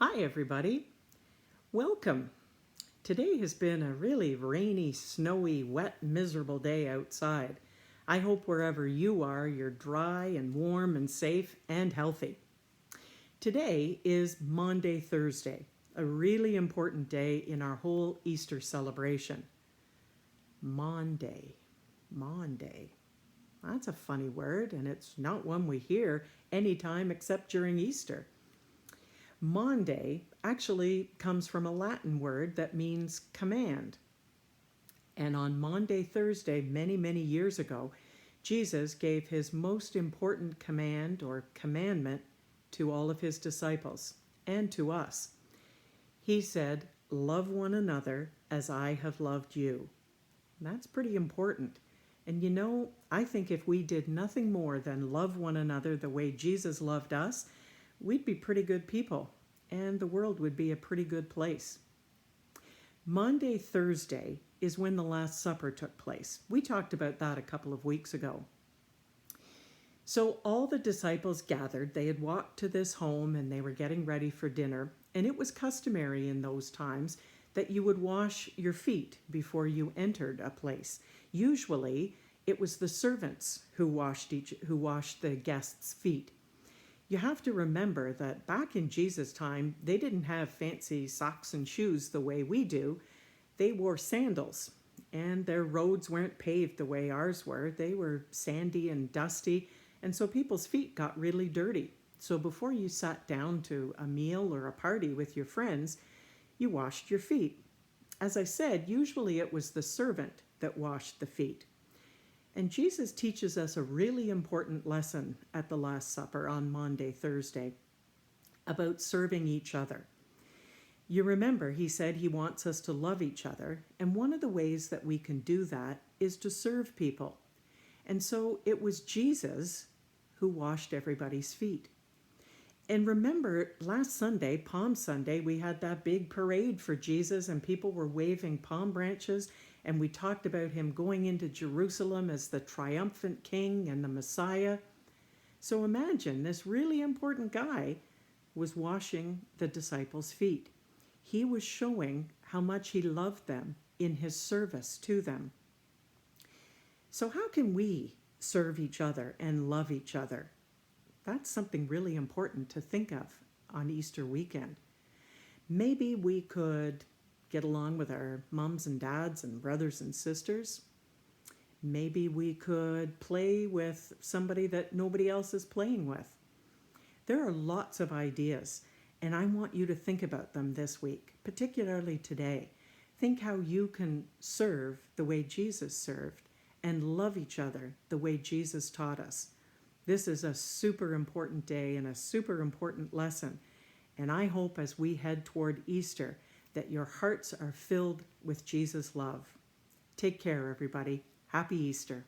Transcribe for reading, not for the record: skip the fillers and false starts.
Hi everybody, welcome. Today has been a really rainy, snowy, wet, miserable day outside. I hope wherever you are, you're dry and warm and safe and healthy. Today is Maundy Thursday, a really important day in our whole Easter celebration. Maundy, Maundy. That's a funny word, and it's not one we hear anytime except during Easter. Maundy actually comes from a Latin word that means command. And on Maundy Thursday, many, many years ago, Jesus gave his most important command or commandment to all of his disciples and to us. He said, "Love one another as I have loved you." And that's pretty important. And I think if we did nothing more than love one another the way Jesus loved us, we'd be pretty good people, and the world would be a pretty good place. Maundy Thursday is when the Last Supper took place. We talked about that a couple of weeks ago. So all the disciples gathered. They had walked to this home and they were getting ready for dinner. And it was customary in those times that you would wash your feet before you entered a place. Usually it was the servants who washed the guests' feet. You have to remember that back in Jesus' time, they didn't have fancy socks and shoes the way we do. They wore sandals, and their roads weren't paved the way ours were. They were sandy and dusty, and so people's feet got really dirty. So before you sat down to a meal or a party with your friends, you washed your feet. As I said, usually it was the servant that washed the feet. And Jesus teaches us a really important lesson at the Last Supper on Maundy Thursday about serving each other. You remember, he said he wants us to love each other, and one of the ways that we can do that is to serve people. And so it was Jesus who washed everybody's feet. And remember, last Sunday, Palm Sunday, we had that big parade for Jesus, and people were waving palm branches, and we talked about him going into Jerusalem as the triumphant king and the Messiah. So imagine this really important guy was washing the disciples' feet. He was showing how much he loved them in his service to them. So how can we serve each other and love each other? That's something really important to think of on Easter weekend. Maybe we could get along with our moms and dads and brothers and sisters. Maybe we could play with somebody that nobody else is playing with. There are lots of ideas, and I want you to think about them this week, particularly today. Think how you can serve the way Jesus served and love each other the way Jesus taught us. This is a super important day and a super important lesson, and I hope as we head toward Easter that your hearts are filled with Jesus' love. Take care, everybody. Happy Easter.